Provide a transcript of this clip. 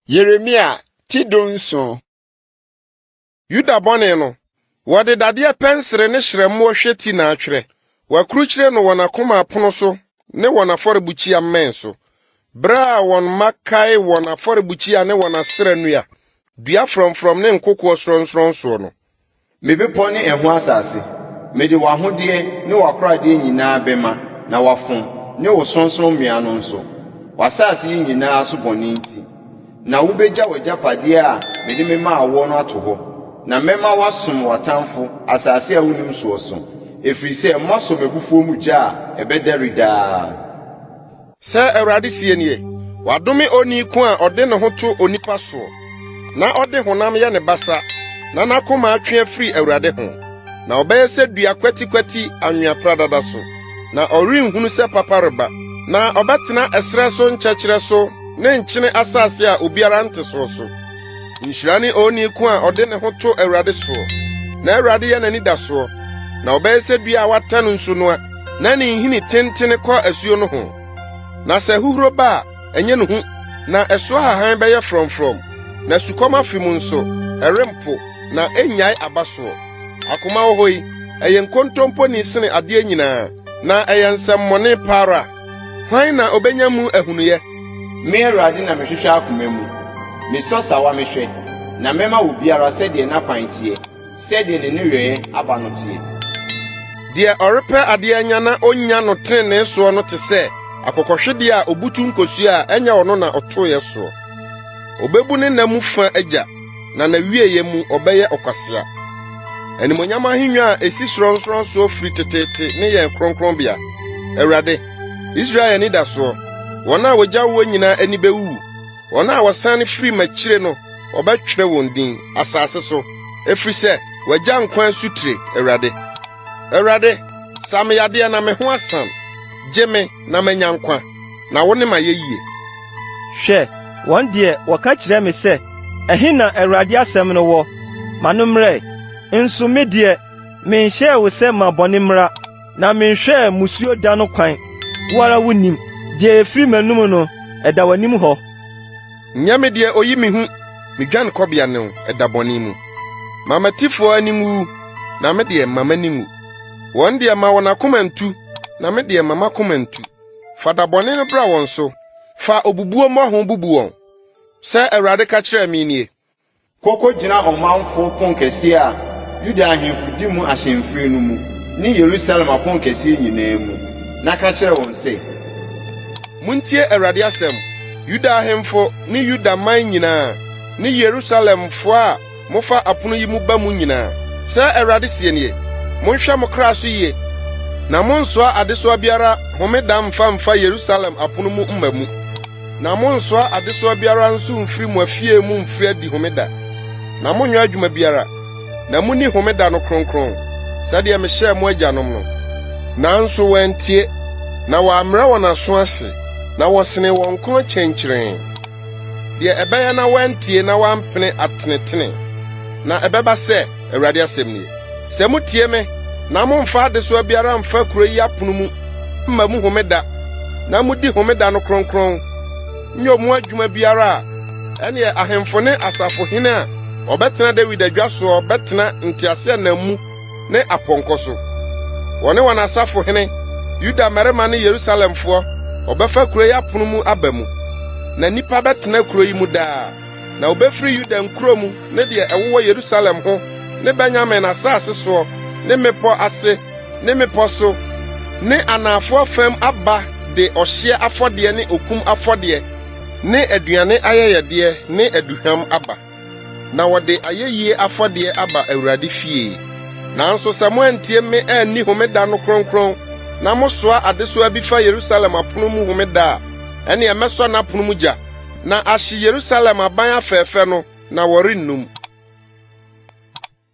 Yeremia tidonso. Yuda bone no. Wode dade pensere ne hyeremo hweti na atwere. Wakrukyire no wona koma apono so ne wona forebuchi ammen so. Bra won makai wona forebuchi ane wona serenua. Dua from ne nkokwo sronson so no. Mebepo ne eho asase. Mede wahode ne wakrade nyina bema na wafon ne wo sronson mmea no nso. Wasase nyina asobone nti. Na ubeja wajapade a mede mema awo no ato ho. Na mema wasom watamfo asase a wonim so so. Efrise maso mebufuo mu gya ebederida. Se Awurade sie nie. Wadome oni ku a ode ne ho to onipa so. Na ode honam ye ne basa. Na nakoma atwe afiri Awurade ho. Na obeyese dua kwati anwea pradada so. Na orinhunu se papa reba. Na obetena esre so nkyekere so. Ne nkyene asase a obiara nte so. Nhyirani oni ku a ode ne ho to Awurade so. Na Awurade ye nani da so. Na obeyese dua a wata no nso no a. Na ne nhini tentene kwa asuo no ho. Na se huhuro ba enye no hu. Na eso hahan beye from. Na sukoma fimu nso erempo na enyai abaso. Akoma hohoi eye nkontompo ni sene ade nyina. Na eye nsemmone para. Hwan na obenyamu ahunuye? Me Awurade na mehwehwe akoma mu. Meso sawa mehwe. Na mema wo biara sɛdeɛ na kwantie. Sɛdeɛ ne neweye aba no tie. Die orepe ade anya na onya no trene so no te sɛ akokɔhwede a obutu nkosu a enya ono na ɔtoye so. Obebu ne namu fa agya na na wieye mu obɛyɛ ɔkwasea. Animonyam ahennwa a esi sronson so firi tetete ne yɛn kronkron bia. Awurade, Israel ni da so. Wɔn a wogya wo nyina ani bewu. Wɔn a wɔsan firi makyire no, ɔbɛtwere wɔn din asase so. Efiri sɛ wagya nkwan sutire, Awurade. Awurade, sam yade na me ho asam. Gye na manya nkwa. Na wo ne ma yeyie. Hwɛ, wɔn deɛ wɔka kyerɛ me sɛ, ɛhe na Awurade asɛm no wɔ? Manomrɛ, nso me deɛ, menhyɛɛ wo sɛ ma bɔne mmra, na menhwɛɛ musuo da no kwan. Wo ara wunim, deɛ efiri m'anum no, ɛda w'anim hɔ. Nyɛ me deɛ oyi me hu, medwan kɔbea ne ɛda bɔne mu. Mamatifo ani ngu, na me deɛ mama ni ngu. Wɔn deɛ ma wɔn akoma ntu, na me deɛ mama akoma ntu. Fa da bɔne no bra wɔn so, fa obubuo mmɔho bubu wɔn. Sɛ Awurade ka kyerɛ me nie. Koko gyina ɔmanfo pon kɛse a Yuda ahemfo di mu ahyɛmfiri no mu, ne Yerusalem apon kɛse nyinaa mu. Na ka kyerɛ wɔn sɛ, muntie Awurade asɛm. Yuda ahemfo ne Yuda man nyinaa, ne Yerusalemfo a mofa apono yi mu ba mu nyinaa. Sɛ Awurade sie nie. Monhwɛ mo kra so yie. Na monsoa adesoa biara homeda mfa Yerusalem apono mu mma mu. Na monsoa adesoa biara nso mfiri mo afie mu mfiri adi homeda. Na monnyɛ adwuma biara. Na muni homeda no kronkron. Sɛdeɛ mehyɛ mo agyanom no. Nanso wɔantie. Na wɔammerɛ wɔn aso ase. Na wɔsene wɔn kono kyɛnkyerɛn. Deɛ ɛbɛyɛ na wɔantie na wɔampene atenetene. Na ɛbɛba sɛ Awurade asɛm nie. Sɛ mutie me, na momfa adesoa biara mfa kuro yi apono mu, mma mu homeda, na mudi homeda no kronkron. Nyɛ mu adwuma biara a, ɛne ahemfo ne asafohene a, ɔbɛtena David adwa so, ɔbɛtena nteaseɛnam mu ne apɔnkɔ so. Wɔne wɔn asafohene, Yuda mmarima ne Yerusalemfoɔ, ɔbɛfa kuro yi apono mu aba mu. Na nipa bɛtena kuro yi mu daa, na ɔbɛfiri Yuda nkuro mu ne deɛ ɛwowɔ Yerusalem ho, ne Benyamin asase so, ne mepɔ ase, ne mepɔ so, ne anafo fam aba de ɔhye afɔdeɛ ne okum afɔdeɛ, ne aduane ayɛyɛdeɛ ne aduham aba. Na wɔde ayɛyie afɔdeɛ aba Awurade fie. Nanso sɛ moantie me anni homeda no kronkron, na mosoa adesoa bi fa Yerusalem apono mu homeda a, ɛne ɛmɛsɔ n'apono mu gya, na ahye Yerusalem aban afɛɛfɛ no, na wɔrennum.